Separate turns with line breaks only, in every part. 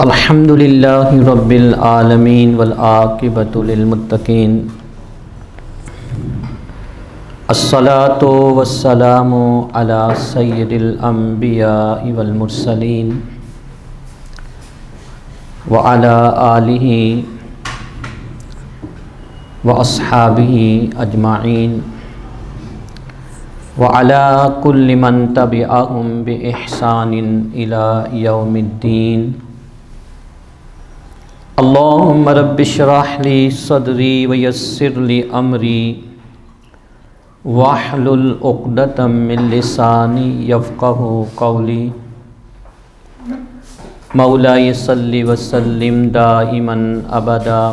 الحمد للہ رب العالمین والعاقبۃ للمتقین الصلاۃ والسلام علی سید الانبیاء والمرسلین وعلی آلہ واصحابہ اجمعین وعلی کل من تبعہم بإحسان الی یوم الدین اللہم رب اشرح لی صدری ویسر لی امری واحلل عقدۃ من لسانی یفقہوا قولی مولائی صلی وسلم دائما ابدا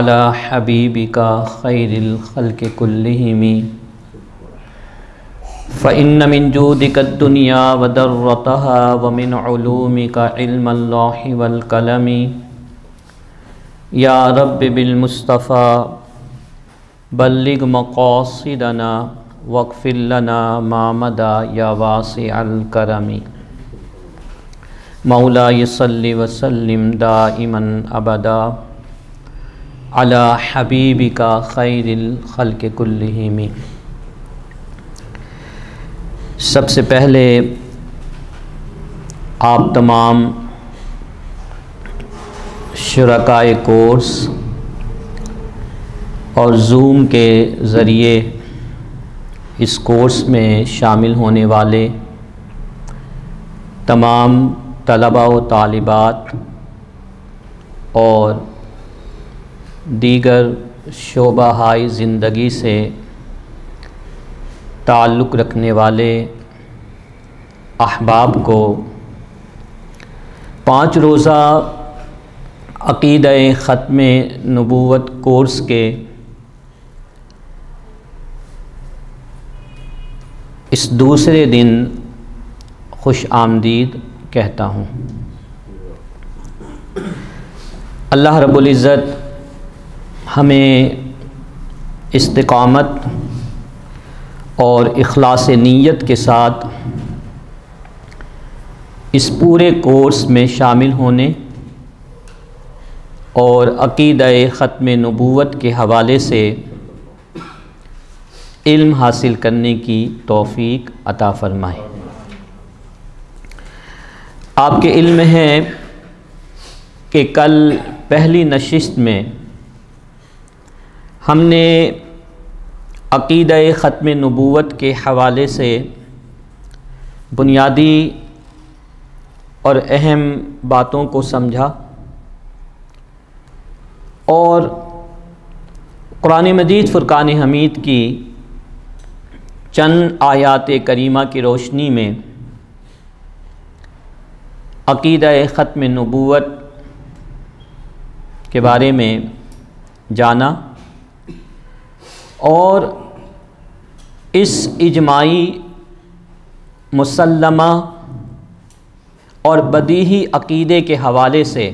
علی حبیبک خیر الخلق کلہم فإن من جودك الدنيا وضرتها ومن علومك علم اللوح والقلم يا رب بالمصطفى بلغ مقاصدنا واغفر لنا ما مضى يا واسع الكرم مولاي صل وسلم دائما أبدا على حبيبك خير الخلق كلهم۔ سب سے پہلے آپ تمام شرکائے کورس اور زوم کے ذریعے اس کورس میں شامل ہونے والے تمام طلباء و طالبات اور دیگر شعبہ ہائے زندگی سے تعلق رکھنے والے احباب کو 5 روزہ عقیدہ ختم نبوت کورس کے اس دوسرے دن خوش آمدید کہتا ہوں۔ اللہ رب العزت ہمیں استقامت اور اخلاص نیت کے ساتھ اس پورے کورس میں شامل ہونے اور عقیدہ ختم نبوت کے حوالے سے علم حاصل کرنے کی توفیق عطا فرمائے۔ آپ کے علم ہے کہ کل پہلی نشست میں ہم نے عقیدہ ختم نبوت کے حوالے سے بنیادی اور اہم باتوں کو سمجھا اور قرآن مجید فرقان حمید کی چند آیات کریمہ کی روشنی میں عقیدہ ختم نبوت کے بارے میں جانا اور اس اجماعی مسلمہ اور بدیہی عقیدے کے حوالے سے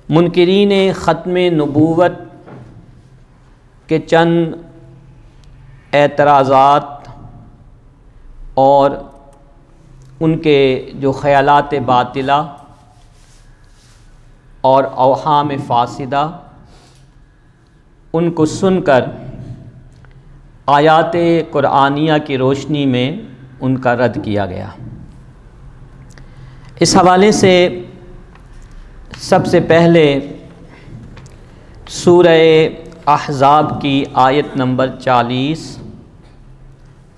منکرین ختم نبوت کے چند اعتراضات اور ان کے جو خیالات باطلہ اور اوہام فاسدہ ان کو سن کر آیات قرآنیہ کی روشنی میں ان کا رد کیا گیا۔ اس حوالے سے سب سے پہلے سورہ احزاب کی آیت نمبر 40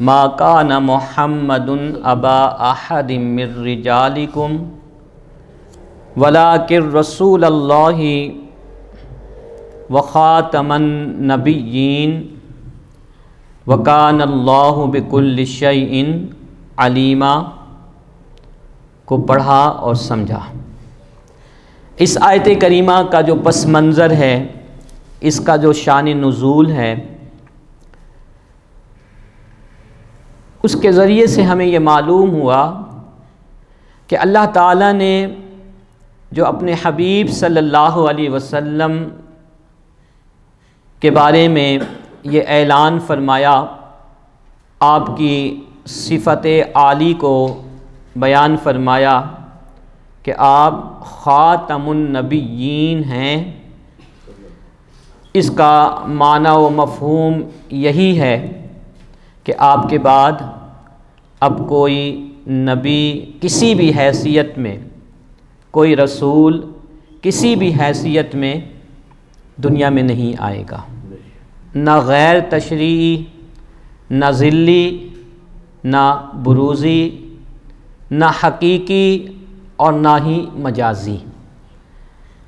ما کان محمد ابا احد من رجالکم ولکن رسول اللہ وخاتم النبیین وکان اللہ بکل شیء علیما کو پڑھا اور سمجھا۔ اس آیت کریمہ کا جو پس منظر ہے، اس کا جو شان نزول ہے، اس کے ذریعے سے ہمیں یہ معلوم ہوا کہ اللہ تعالیٰ نے جو اپنے حبیب صلی اللہ علیہ وسلم کے بارے میں یہ اعلان فرمایا، آپ کی صفت عالی کو بیان فرمایا کہ آپ خاتم النبیین ہیں، اس کا معنی و مفہوم یہی ہے کہ آپ کے بعد اب کوئی نبی کسی بھی حیثیت میں، کوئی رسول کسی بھی حیثیت میں دنیا میں نہیں آئے گا، نہ غیر تشریعی، نہ ذلی، نہ بروزی، نہ حقیقی اور نہ ہی مجازی۔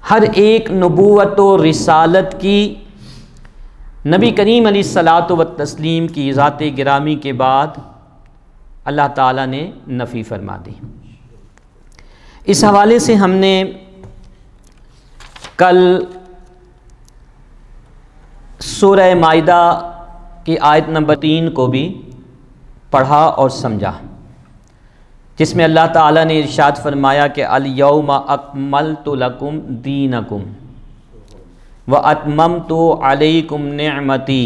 ہر ایک نبوت و رسالت کی نبی کریم علیہ الصلاۃ والتسلیم کی ذات گرامی کے بعد اللہ تعالیٰ نے نفی فرما دی۔ اس حوالے سے ہم نے کل سورہ مائدہ کی آیت نمبر 3 کو بھی پڑھا اور سمجھا، جس میں اللہ تعالیٰ نے ارشاد فرمایا کہ الیوم اکملت لکم دینکم واتممت علیکم نعمتی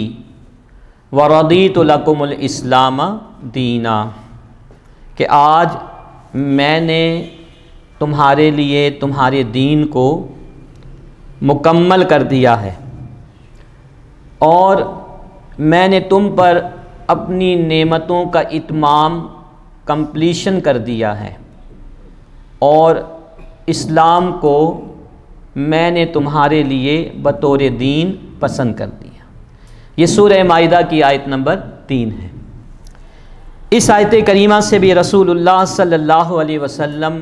ورضیت لکم الاسلام دینا، کہ آج میں نے تمہارے لیے تمہارے دین کو مکمل کر دیا ہے اور میں نے تم پر اپنی نعمتوں کا اتمام کمپلیشن کر دیا ہے اور اسلام کو میں نے تمہارے لیے بطور دین پسند کر دیا۔ یہ سورہ مائدہ کی آیت نمبر 3 ہے۔ اس آیت کریمہ سے بھی رسول اللہ صلی اللہ علیہ وسلم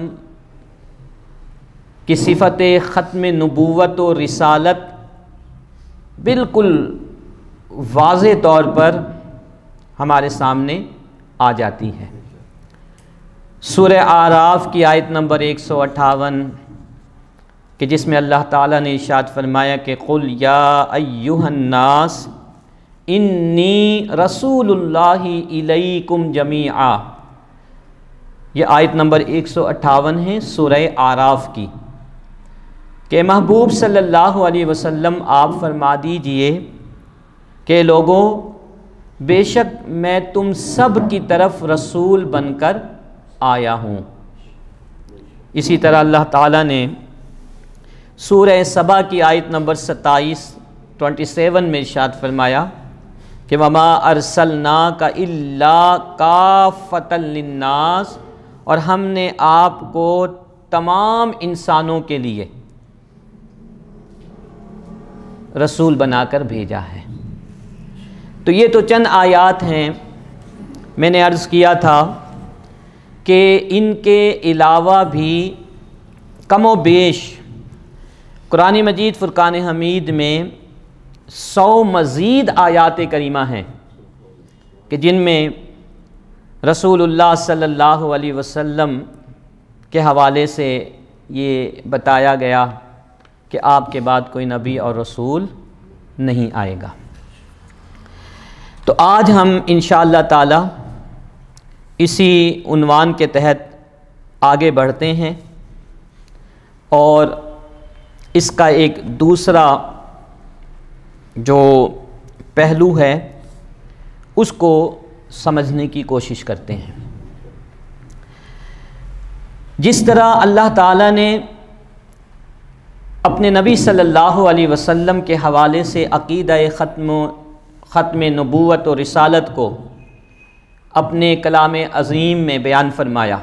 کی صفت ختم نبوت و رسالت بالکل واضح طور پر ہمارے سامنے آ جاتی ہے۔ سورہ اعراف کی آیت نمبر 158 کہ جس میں اللہ تعالیٰ نے ارشاد فرمایا کہ قُلْ يَا أَيُّهَا النَّاسِ إِنِّي رَسُولُ اللَّهِ إِلَيْكُمْ جَمِيعًا، یہ آیت نمبر 158 ہے سورہ اعراف کی، کہ محبوب صلی اللہ علیہ وسلم آپ فرما دیجئے کہ لوگوں، بے شک میں تم سب کی طرف رسول بن کر آیا ہوں۔ اسی طرح اللہ تعالیٰ نے سورہ سبا کی آیت نمبر 27 میں ارشاد فرمایا کہ وَمَا أَرْسَلْنَاكَ إِلَّا كَافَّةً لِلنَّاسِ، اور ہم نے آپ کو تمام انسانوں کے لیے رسول بنا کر بھیجا ہے۔ تو یہ تو چند آیات ہیں۔ میں نے عرض کیا تھا کہ ان کے علاوہ بھی کم و بیش قرآن مجید فرقان حمید میں 100 مزید آیات کریمہ ہیں کہ جن میں رسول اللہ صلی اللہ علیہ وسلم کے حوالے سے یہ بتایا گیا کہ آپ کے بعد کوئی نبی اور رسول نہیں آئے گا۔ تو آج ہم انشاءاللہ تعالی اسی عنوان کے تحت آگے بڑھتے ہیں اور اس کا ایک دوسرا جو پہلو ہے اس کو سمجھنے کی کوشش کرتے ہیں۔ جس طرح اللہ تعالیٰ نے اپنے نبی صلی اللہ علیہ وسلم کے حوالے سے عقیدہ ختم نبوت و رسالت کو اپنے کلام عظیم میں بیان فرمایا،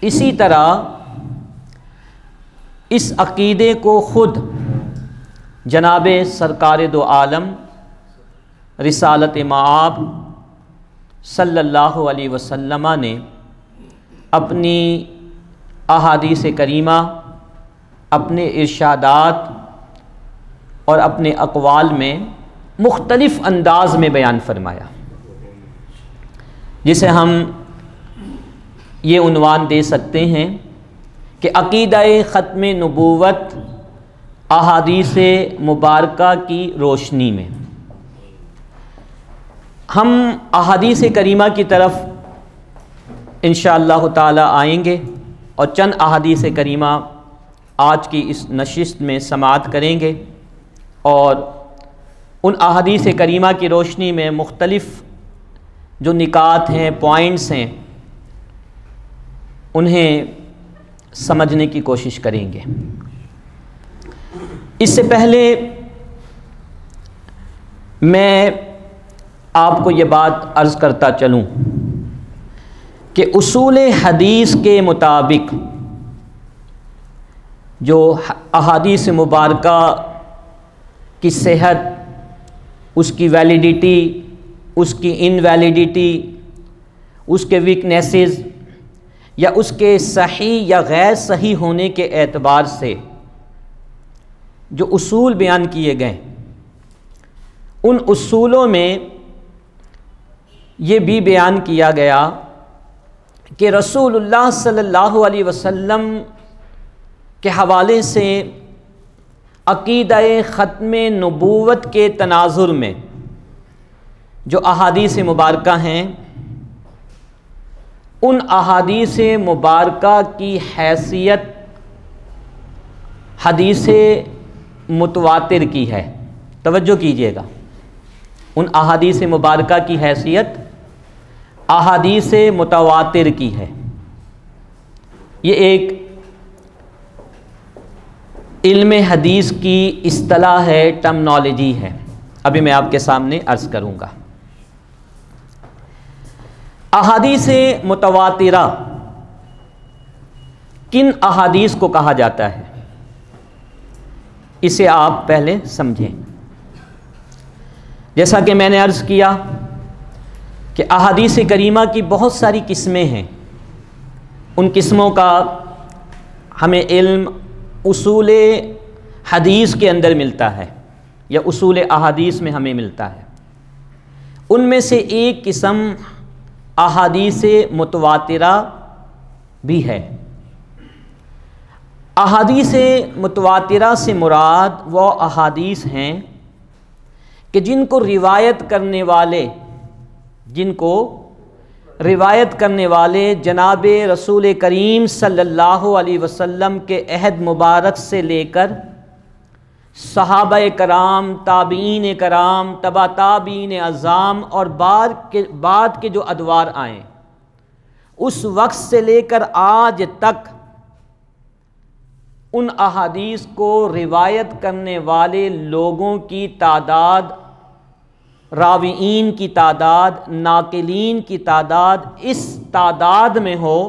اسی طرح اس عقیدے کو خود جناب سرکار دو عالم رسالت مآب صلی اللہ علیہ وسلم نے اپنی احادیث کریمہ، اپنے ارشادات اور اپنے اقوال میں مختلف انداز میں بیان فرمایا، جسے ہم یہ عنوان دے سکتے ہیں کہ عقیدہ ختم نبوت احادیث مبارکہ کی روشنی میں۔ ہم احادیث کریمہ کی طرف انشاءاللہ تعالی آئیں گے اور چند احادیث کریمہ آج کی اس نشست میں سماعت کریں گے اور ان احادیث کریمہ کی روشنی میں مختلف جو نکات ہیں، پوائنٹس ہیں، انہیں سمجھنے کی کوشش کریں گے۔ اس سے پہلے میں آپ کو یہ بات عرض کرتا چلوں کہ اصول حدیث کے مطابق جو احادیث مبارکہ کی صحت، اس کی ویلیڈیٹی، اس کی انویلیڈیٹی، اس کے ویکنیسز یا اس کے صحیح یا غیر صحیح ہونے کے اعتبار سے جو اصول بیان کیے گئے، ان اصولوں میں یہ بھی بیان کیا گیا کہ رسول اللہ صلی اللہ علیہ وسلم کے حوالے سے عقیدہ ختم نبوت کے تناظر میں جو احادیث مبارکہ ہیں، ان احادیث مبارکہ کی حیثیت حدیث متواتر کی ہے۔ توجہ کیجیے گا، ان احادیث مبارکہ کی حیثیت احادیث متواتر کی ہے۔ یہ ایک علم حدیث کی اصطلاح ہے، ٹرمنالوجی ہے، ابھی میں آپ کے سامنے عرض کروں گا۔ احادیث متواترہ کن احادیث کو کہا جاتا ہے، اسے آپ پہلے سمجھیں۔ جیسا کہ میں نے عرض کیا کہ احادیث کریمہ کی بہت ساری قسمیں ہیں، ان قسموں کا ہمیں علم اصول حدیث کے اندر ملتا ہے یا اصول احادیث میں ہمیں ملتا ہے۔ ان میں سے ایک قسم احادیث متواترہ بھی ہے۔ احادیث متواترہ سے مراد وہ احادیث ہیں کہ جن کو روایت کرنے والے جناب رسول کریم صلی اللہ علیہ وسلم کے عہد مبارک سے لے کر صحابہ کرام، تابعین کرام، تبع تابعین اعظام اور بعد کے جو ادوار آئیں، اس وقت سے لے کر آج تک ان احادیث کو روایت کرنے والے لوگوں کی تعداد، راویین کی تعداد، ناقلین کی تعداد اس تعداد میں ہو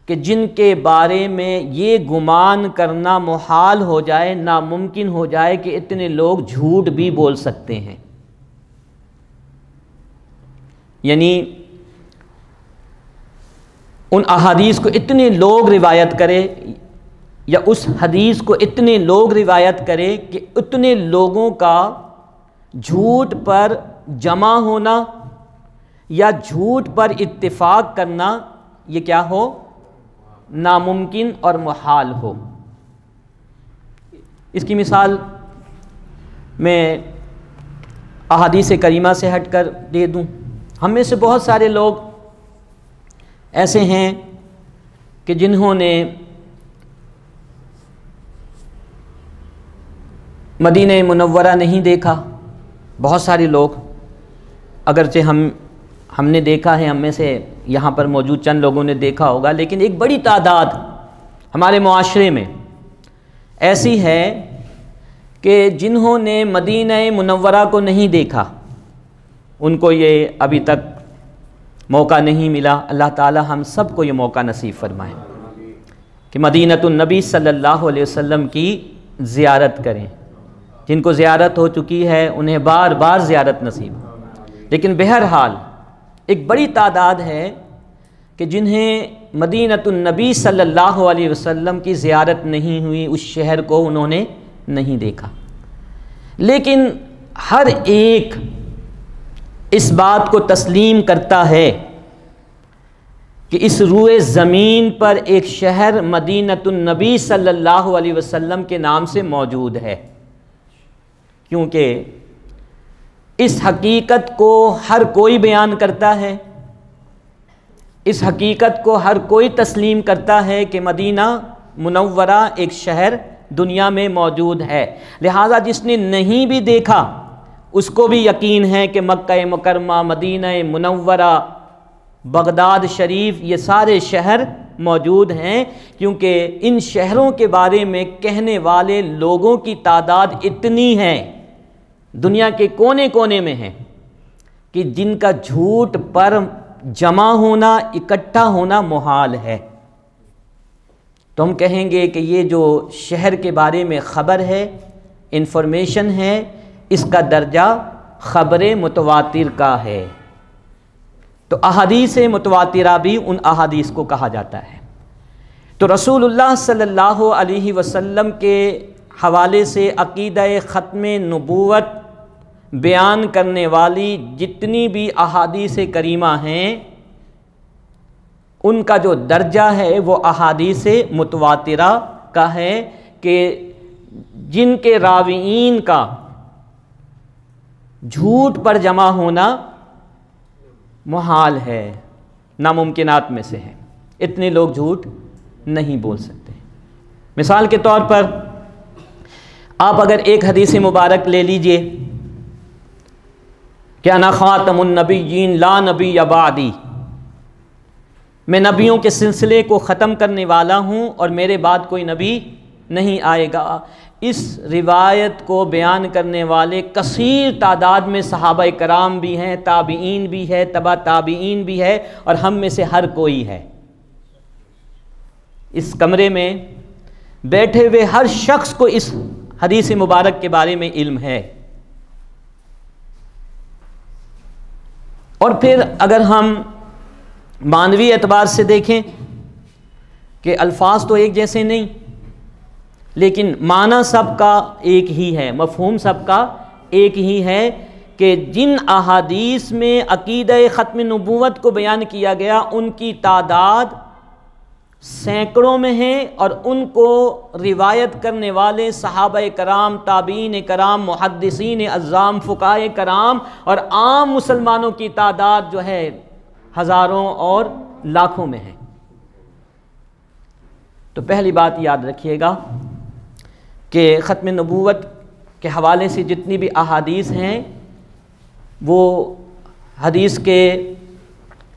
کہ جن کے بارے میں یہ گمان کرنا محال ہو جائے، ناممکن ہو جائے کہ اتنے لوگ جھوٹ بھی بول سکتے ہیں۔ یعنی ان احادیث کو اتنے لوگ روایت کرے یا اس حدیث کو اتنے لوگ روایت کرے کہ اتنے لوگوں کا جھوٹ پر جمع ہونا یا جھوٹ پر اتفاق کرنا یہ کیا ہو؟ ناممکن اور محال ہو۔ اس کی مثال میں احادیث کریمہ سے ہٹ کر دے دوں۔ ہم میں سے بہت سارے لوگ ایسے ہیں کہ جنہوں نے مدینہ منورہ نہیں دیکھا۔ بہت سارے لوگ، اگرچہ ہم نے دیکھا ہے، ہم میں سے یہاں پر موجود چند لوگوں نے دیکھا ہوگا، لیکن ایک بڑی تعداد ہمارے معاشرے میں ایسی ہے کہ جنہوں نے مدینہ منورہ کو نہیں دیکھا، ان کو یہ ابھی تک موقع نہیں ملا۔ اللہ تعالی ہم سب کو یہ موقع نصیب فرمائے کہ مدینۃ النبی صلی اللہ علیہ وسلم کی زیارت کریں۔ جن کو زیارت ہو چکی ہے انہیں بار بار زیارت نصیب، لیکن بہرحال ایک بڑی تعداد ہے کہ جنہیں مدینۃ النبی صلی اللہ علیہ وسلم کی زیارت نہیں ہوئی، اس شہر کو انہوں نے نہیں دیکھا۔ لیکن ہر ایک اس بات کو تسلیم کرتا ہے کہ اس روئے زمین پر ایک شہر مدینۃ النبی صلی اللہ علیہ وسلم کے نام سے موجود ہے، کیونکہ اس حقیقت کو ہر کوئی بیان کرتا ہے، اس حقیقت کو ہر کوئی تسلیم کرتا ہے کہ مدینہ منورہ ایک شہر دنیا میں موجود ہے۔ لہذا جس نے نہیں بھی دیکھا اس کو بھی یقین ہے کہ مکہ مکرمہ، مدینہ منورہ، بغداد شریف، یہ سارے شہر موجود ہیں، کیونکہ ان شہروں کے بارے میں کہنے والے لوگوں کی تعداد اتنی ہے، دنیا کے کونے کونے میں ہیں، کہ جن کا جھوٹ پر جمع ہونا، اکٹھا ہونا محال ہے۔ تو ہم کہیں گے کہ یہ جو شہر کے بارے میں خبر ہے، انفارمیشن ہے، اس کا درجہ خبر متواتر کا ہے۔ تو احادیث متواترہ بھی ان احادیث کو کہا جاتا ہے۔ تو رسول اللہ صلی اللہ علیہ وسلم کے حوالے سے عقیدہ ختم نبوت بیان کرنے والی جتنی بھی احادیث کریمہ ہیں، ان کا جو درجہ ہے وہ احادیث متواترہ کا ہے، کہ جن کے راویین کا جھوٹ پر جمع ہونا محال ہے، ناممکنات میں سے ہے، اتنے لوگ جھوٹ نہیں بول سکتے۔ مثال کے طور پر آپ اگر ایک حدیث مبارک لے لیجئے کہ انا خاتم النبیین لا نبی بعدی، میں نبیوں کے سلسلے کو ختم کرنے والا ہوں اور میرے بعد کوئی نبی نہیں آئے گا۔ اس روایت کو بیان کرنے والے کثیر تعداد میں صحابہ کرام بھی ہیں، تابعین بھی ہے، تبع تابعین بھی ہے، اور ہم میں سے ہر کوئی ہے۔ اس کمرے میں بیٹھے ہوئے ہر شخص کو اس حدیث مبارک کے بارے میں علم ہے۔ اور پھر اگر ہم معنوی اعتبار سے دیکھیں کہ الفاظ تو ایک جیسے نہیں، لیکن معنی سب کا ایک ہی ہے، مفہوم سب کا ایک ہی ہے، کہ جن احادیث میں عقیدہ ختم نبوت کو بیان کیا گیا ان کی تعداد سینکڑوں میں ہے، اور ان کو روایت کرنے والے صحابہ کرام، تابعین کرام، محدثین اعظام، فقہاء کرام اور عام مسلمانوں کی تعداد جو ہے ہزاروں اور لاکھوں میں ہے۔ تو پہلی بات یاد رکھیے گا کہ ختم نبوت کے حوالے سے جتنی بھی احادیث ہیں وہ حدیث کے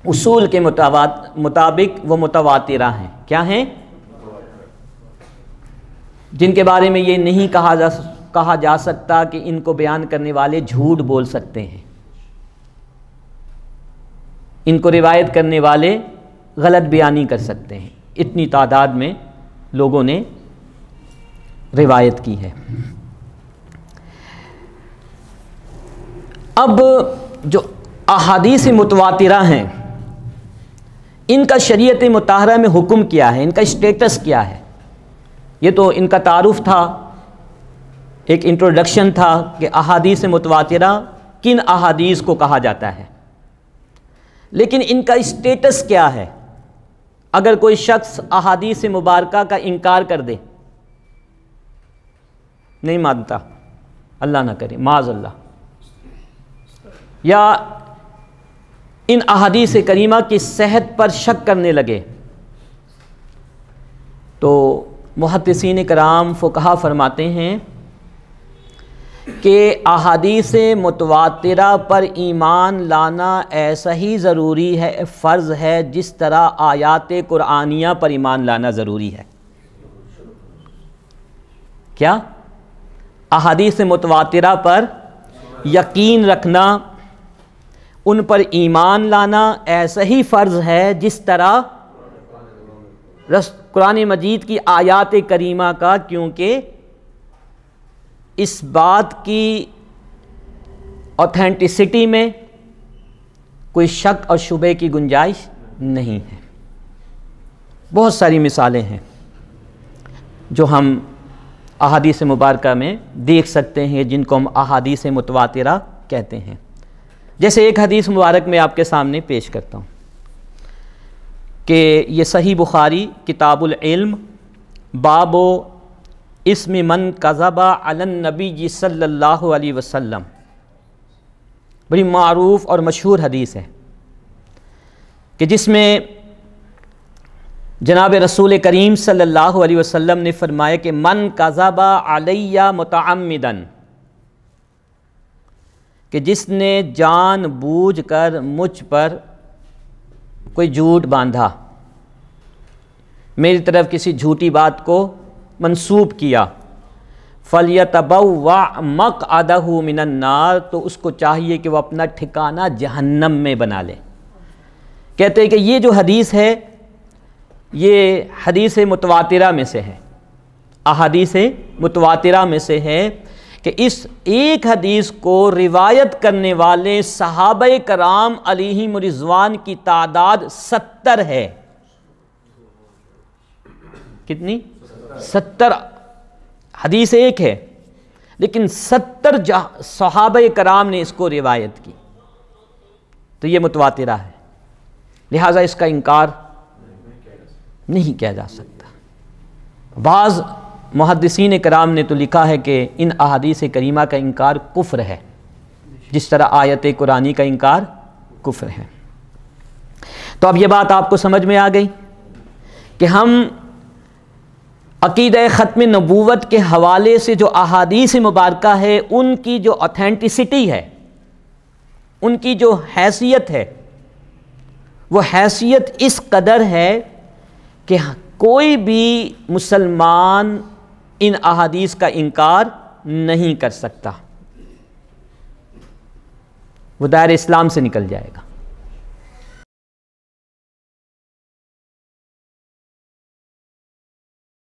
اصول کے مطابق وہ متواترہ ہیں۔ کیا ہیں؟ جن کے بارے میں یہ نہیں کہا جا سکتا کہ ان کو بیان کرنے والے جھوٹ بول سکتے ہیں، ان کو روایت کرنے والے غلط بیانی کر سکتے ہیں، اتنی تعداد میں لوگوں نے روایت کی ہے۔ اب جو احادیث متواترہ ہیں ان کا شریعت مطہرہ میں حکم کیا ہے، ان کا اسٹیٹس کیا ہے؟ یہ تو ان کا تعارف تھا، ایک انٹروڈکشن تھا کہ احادیث متواترہ کن احادیث کو کہا جاتا ہے، لیکن ان کا اسٹیٹس کیا ہے؟ اگر کوئی شخص احادیث مبارکہ کا انکار کر دے، نہیں مانتا، اللہ نہ کرے، معاذ اللہ، یا ان احادیث کریمہ کی صحت پر شک کرنے لگے، تو محدثین کرام، فقہا فرماتے ہیں کہ احادیث متواترہ پر ایمان لانا ایسا ہی ضروری ہے، فرض ہے، جس طرح آیات قرآنیہ پر ایمان لانا ضروری ہے۔ کیا؟ احادیث متواترہ پر یقین رکھنا، ان پر ایمان لانا ایسا ہی فرض ہے جس طرح قرآن مجید کی آیات کریمہ کا، کیونکہ اس بات کی اوتھینٹسٹی میں کوئی شک اور شبہ کی گنجائش نہیں ہے۔ بہت ساری مثالیں ہیں جو ہم احادیث مبارکہ میں دیکھ سکتے ہیں، جن کو ہم احادیث متواترہ کہتے ہیں۔ جیسے ایک حدیث مبارک میں آپ کے سامنے پیش کرتا ہوں کہ یہ صحیح بخاری کتاب العلم، باب اسم من کذب علی النبی صلی اللہ علیہ وسلم، بڑی معروف اور مشہور حدیث ہے، کہ جس میں جناب رسول کریم صلی اللہ علیہ وسلم نے فرمایا کہ من کذب علی متعمدن، کہ جس نے جان بوجھ کر مجھ پر کوئی جھوٹ باندھا، میری طرف کسی جھوٹی بات کو منسوب کیا، فَلْيَتَبَوَّعْ مَقْعَدَهُ مِنَ النَّارِ، تو اس کو چاہیے کہ وہ اپنا ٹھکانہ جہنم میں بنا لے۔ کہتے ہیں کہ یہ جو حدیث ہے یہ حدیث متواترہ میں سے ہے، احادیث متواترہ میں سے ہے کہ اس ایک حدیث کو روایت کرنے والے صحابہ کرام علیہم رضوان کی تعداد 70 ہے۔ کتنی؟ 70 حدیث ایک ہے لیکن 70 صحابہ کرام نے اس کو روایت کی، تو یہ متواترہ ہے، لہٰذا اس کا انکار نہیں کیا جا سکتا۔ بعض محدثین کرام نے تو لکھا ہے کہ ان احادیث کریمہ کا انکار کفر ہے، جس طرح آیت قرآنی کا انکار کفر ہے۔ تو اب یہ بات آپ کو سمجھ میں آ گئی کہ ہم عقیدہ ختم نبوت کے حوالے سے جو احادیث مبارکہ ہے ان کی جو اوتھینٹسٹی ہے، ان کی جو حیثیت ہے، وہ حیثیت اس قدر ہے کہ کوئی بھی مسلمان ان احادیث کا انکار نہیں کر سکتا، وہ دائرہ اسلام سے نکل جائے گا۔